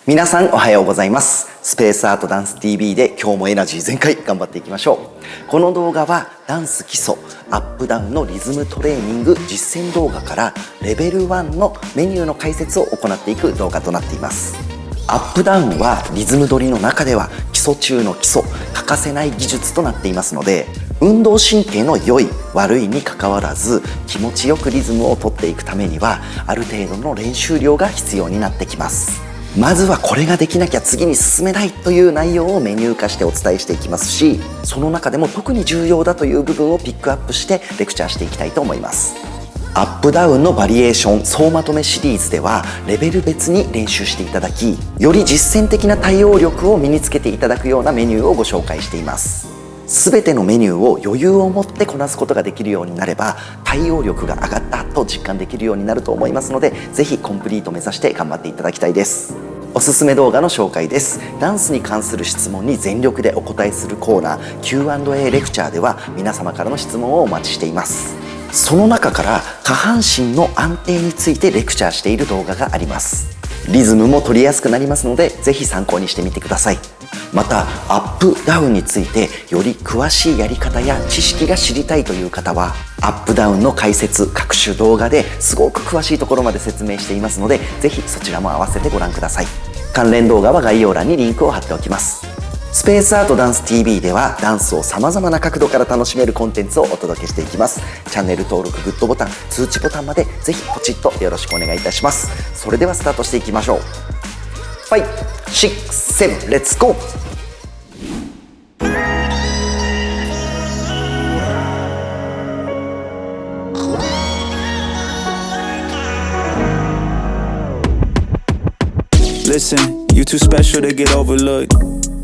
皆さんおはようございます。スペースアートダンス TV で今日もエナジー全開頑張っていきましょう。この動画はダンス基礎アップダウンのリズムトレーニング実践動画からレベル1のメニューの解説を行っていく動画となっています。アップダウンはリズム取りの中では基礎中の基礎、欠かせない技術となっていますので、運動神経の良い悪いにかかわらず気持ちよくリズムを取っていくためにはある程度の練習量が必要になってきます。まずはこれができなきゃ次に進めないという内容をメニュー化してお伝えしていきますし、その中でも特に重要だという部分をピックアップしてレクチャーしていきたいと思います。アップダウンのバリエーション総まとめシリーズではレベル別に練習していただき、より実践的な対応力を身につけていただくようなメニューをご紹介しています。全てのメニューを余裕を持ってこなすことができるようになれば対応力が上がったと実感できるようになると思いますので、ぜひコンプリート目指して頑張っていただきたいです。おすすめ動画の紹介です。ダンスに関する質問に全力でお答えするコーナー Q&A レクチャーでは皆様からの質問をお待ちしています。その中から下半身の安定についてレクチャーしている動画があります。リズムも取りやすくなりますのでぜひ参考にしてみてください。またアップダウンについてより詳しいやり方や知識が知りたいという方はアップダウンの解説各種動画ですごく詳しいところまで説明していますので、ぜひそちらも合わせてご覧ください。関連動画は概要欄にリンクを貼っておきます。スペースアートダンス TV ではダンスを様々な角度から楽しめるコンテンツをお届けしていきます。チャンネル登録、グッドボタン、通知ボタンまでぜひポチッとよろしくお願いいたします。それではスタートしていきましょう。5、6、7、レッツゴー。Listen, you too special to get overlooked.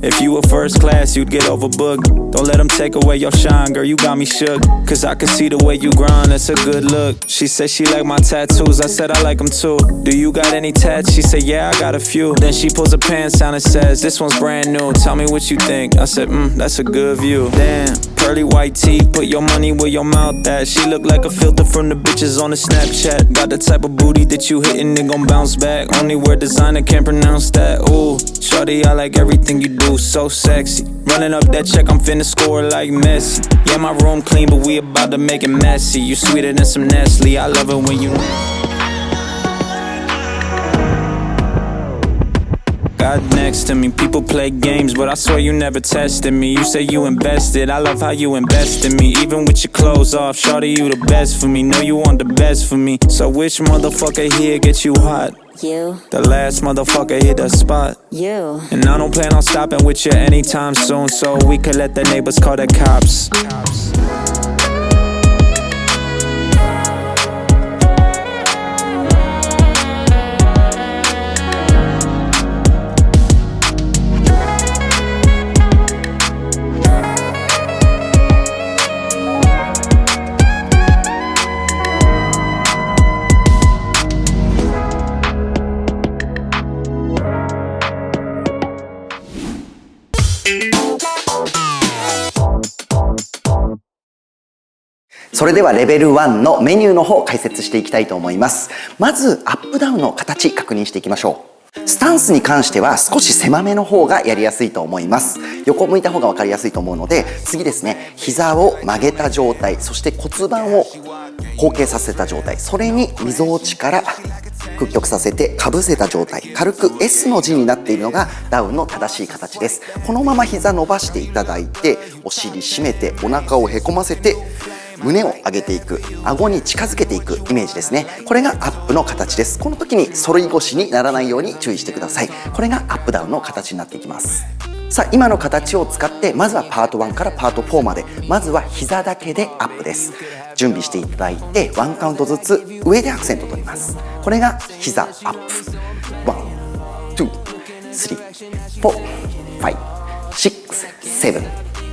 If you were first class, you'd get overbooked. Don't let them take away your shine, girl, you got me shook. Cause I can see the way you grind, it's a good look. She said she like my tattoos, I said I like them too. Do you got any tats? She said yeah, I got a few. Then she pulls her pants down and says, this one's brand new, tell me what you think. I said, that's a good view. Damn, pearly white teeth, put your money where your mouth at. She look like a filter from the bitches on the Snapchat. Got the type of booty that you hitting and gon' bounce back. Only word designer can't pronounce that. Ooh, shorty, I like everything you do, so sexy. Running up that check, I'm finna score like Messi. Yeah, my room clean, but we about to make it messy. You sweeter than some Nestle, I love it when you got next to me. People play games, but I swear you never tested me. You say you invested, I love how you invest in me. Even with your clothes off, shawty, you the best for me. Know you want the best for me. So which motherfucker here gets you hot? You. The last motherfucker hit the spot. You. And I don't plan on stopping with you anytime soon, so we could let the neighbors call the cops.それではレベル1のメニューの方を解説していきたいと思います。まずアップダウンの形確認していきましょう。スタンスに関しては少し狭めの方がやりやすいと思います。横向いた方が分かりやすいと思うので、次ですね、膝を曲げた状態、そして骨盤を後傾させた状態、それにみぞおちから屈曲させてかぶせた状態、軽く S の字になっているのがダウンの正しい形です。このまま膝伸ばしていただいて、お尻締めてお腹をへこませて胸を上げていく、顎に近づけていくイメージですね。これがアップの形です。この時に反り腰にならないように注意してください。これがアップダウンの形になっていきます。さあ、今の形を使ってまずはパート1からパート4まで、まずは膝だけでアップです。準備していただいてワンカウントずつ上でアクセントを取ります。これが膝アップ。1、2、3、4、5、6、7、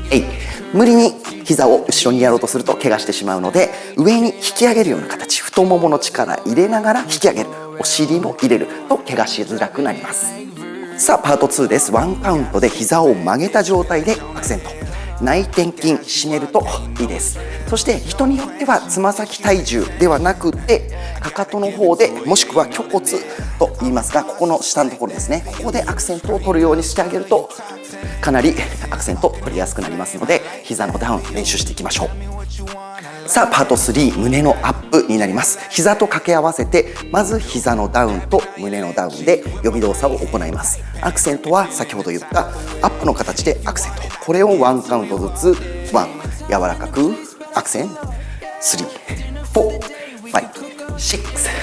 8。無理に膝を後ろにやろうとすると怪我してしまうので、上に引き上げるような形、太ももの力入れながら引き上げる、お尻も入れると怪我しづらくなります。さあパート2です。ワンカウントで膝を曲げた状態でアクセント。内転筋締めるといいです。そして人によってはつま先体重ではなくてかかとの方で、もしくは虚骨と言いますが、ここの下のところですね、ここでアクセントを取るようにしてあげるとかなりアクセント取りやすくなりますので、膝のダウン練習していきましょう。さあパート3、胸のアップになります。膝と掛け合わせて、まず膝のダウンと胸のダウンで予備動作を行います。アクセントは先ほど言ったアップの形でアクセント、これを1カウントずつ、1、柔らかくアクセント、3、4、5、6、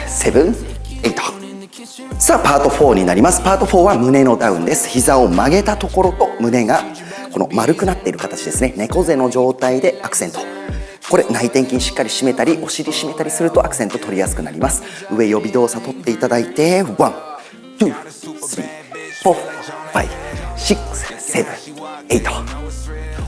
7、8。さあパート4になります。パート4は胸のダウンです。膝を曲げたところと胸がこの丸くなっている形ですね、猫背の状態でアクセント。これ内転筋しっかり締めたりお尻締めたりするとアクセント取りやすくなります。上予備動作取っていただいて、1、2、3、4、5、6、7、8。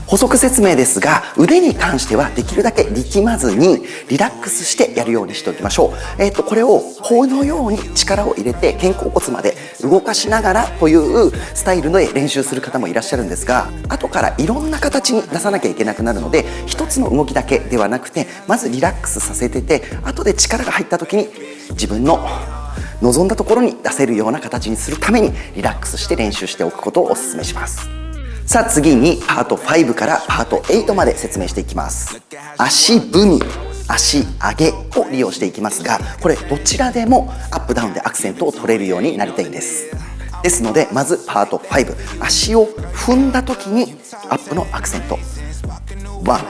補足説明ですが、腕に関してはできるだけ力まずにリラックスしてやるようにしておきましょう。これをこのように力を入れて肩甲骨まで動かしながらというスタイルで練習する方もいらっしゃるんですが、後からいろんな形に出さなきゃいけなくなるので、一つの動きだけではなくて、まずリラックスさせてて、後で力が入った時に自分の望んだところに出せるような形にするためにリラックスして練習しておくことをお勧めします。さあ次にパート5からパート8まで説明していきます。足踏み、足上げを利用していきますが、これどちらでもアップダウンでアクセントを取れるようになりたいんです。ですのでまずパート5、足を踏んだ時にアップのアクセント、ワン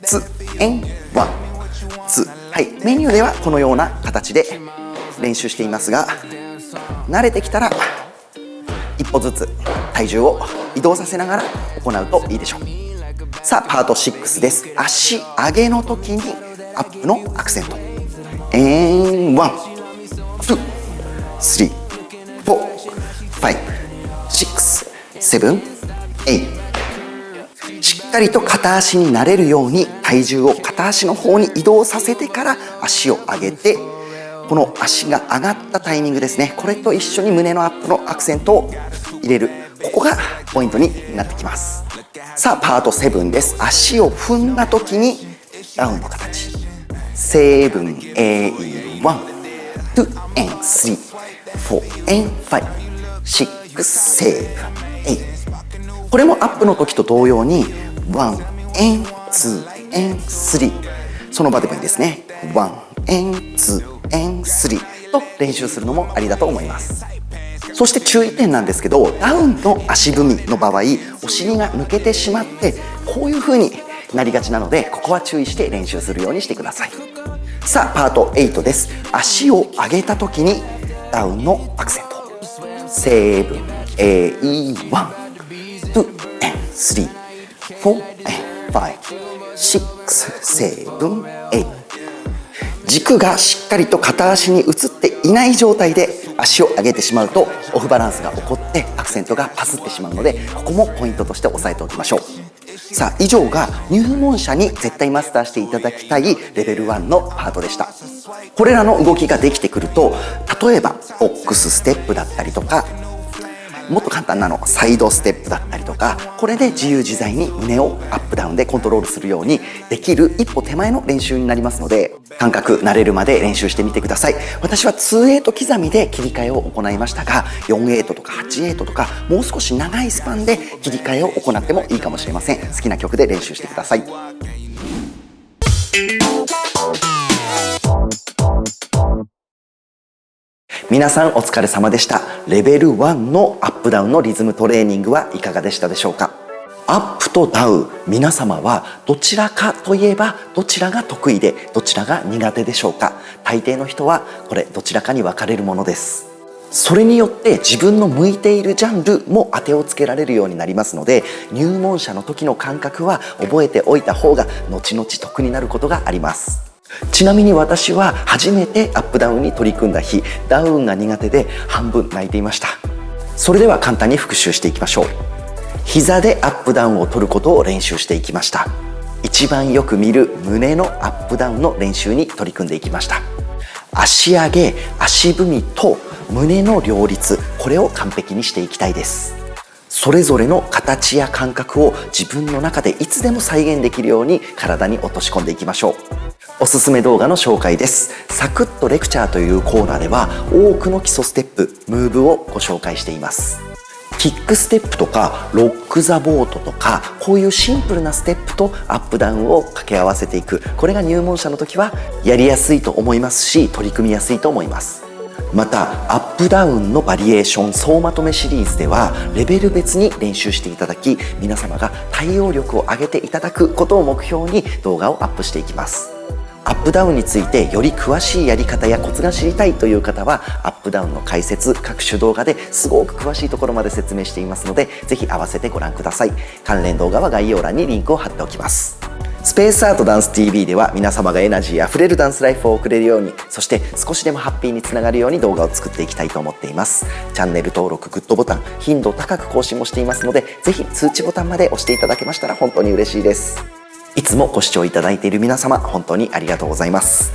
ツーエンワンツー。はい、メニューではこのような形で練習していますが、慣れてきたら一歩ずつ体重を移動させながら行うといいでしょう。さあパート6です。足上げの時にアップのアクセント、ワンツースリーフォーファイブシックスセブンエイト。しっかりと片足になれるように体重を片足の方に移動させてから足を上げて、この足が上がったタイミングですね、これと一緒に胸のアップのアクセントを入れる、ここがポイントになってきます。さあパート7です。足を踏んだ時にダウンの形、7、8、1、2、3、4、5、6、7、8。これもアップの時と同様に1、2、3、その場でもいいですね。1、2、3と練習するのもありだと思います。そして注意点なんですけど、ダウンの足踏みの場合、お尻が抜けてしまってこういう風になりがちなので、ここは注意して練習するようにしてください。さあパート8です。足を上げた時にダウンのアクセント、7、8、1、2、3、4、5、6、7、8。軸がしっかりと片足に移っていない状態で足を上げてしまうとオフバランスが起こってアクセントがパスってしまうので、ここもポイントとして押さえておきましょう。さあ以上が入門者に絶対マスターしていただきたいレベル1のパートでした。これらの動きができてくると、例えばボックスステップだったりとか、もっと簡単なのサイドステップだったりとか、これで自由自在に胸をアップダウンでコントロールするようにできる一歩手前の練習になりますので、感覚慣れるまで練習してみてください。私は2-8刻みで切り替えを行いましたが、4-8とか8-8とかもう少し長いスパンで切り替えを行ってもいいかもしれません。好きな曲で練習してください。皆さんお疲れ様でした。レベル1のアップダウンのリズムトレーニングはいかがでしたでしょうか。アップとダウン、皆様はどちらかといえばどちらが得意でどちらが苦手でしょうか。大抵の人はこれどちらかに分かれるものです。それによって自分の向いているジャンルも当てをつけられるようになりますので、入門者の時の感覚は覚えておいた方が後々得になることがあります。ちなみに私は初めてアップダウンに取り組んだ日、ダウンが苦手で半分泣いていました。それでは簡単に復習していきましょう。膝でアップダウンを取ることを練習していきました。一番よく見る胸のアップダウンの練習に取り組んでいきました。足上げ、足踏みと胸の両立、これを完璧にしていきたいです。それぞれの形や感覚を自分の中でいつでも再現できるように体に落とし込んでいきましょう。おすすめ動画の紹介です。サクッとレクチャーというコーナーでは多くの基礎ステップ、ムーブをご紹介しています。キックステップとかロックザボートとか、こういうシンプルなステップとアップダウンを掛け合わせていく、これが入門者の時はやりやすいと思いますし、取り組みやすいと思います。またアップダウンのバリエーション総まとめシリーズではレベル別に練習していただき、皆様が対応力を上げていただくことを目標に動画をアップしていきます。アップダウンについてより詳しいやり方やコツが知りたいという方は、アップダウンの解説各種動画ですごく詳しいところまで説明していますので、ぜひ合わせてご覧ください。関連動画は概要欄にリンクを貼っておきます。スペースアートダンス TV では皆様がエナジーあふれるダンスライフを送れるように、そして少しでもハッピーにつながるように動画を作っていきたいと思っています。チャンネル登録、グッドボタン、頻度高く更新もしていますので、ぜひ通知ボタンまで押していただけましたら本当に嬉しいです。いつもご視聴いただいている皆様、本当にありがとうございます。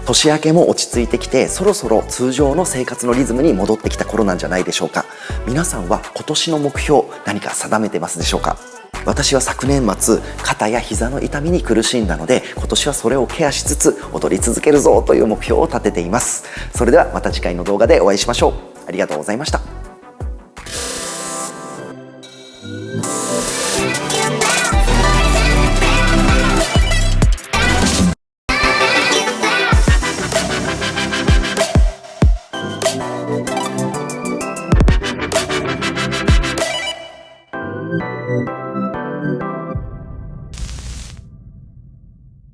年明けも落ち着いてきて、そろそろ通常の生活のリズムに戻ってきた頃なんじゃないでしょうか。皆さんは今年の目標、何か定めてますでしょうか。私は昨年末、肩や膝の痛みに苦しんだので、今年はそれをケアしつつ踊り続けるぞという目標を立てています。それではまた次回の動画でお会いしましょう。ありがとうございました。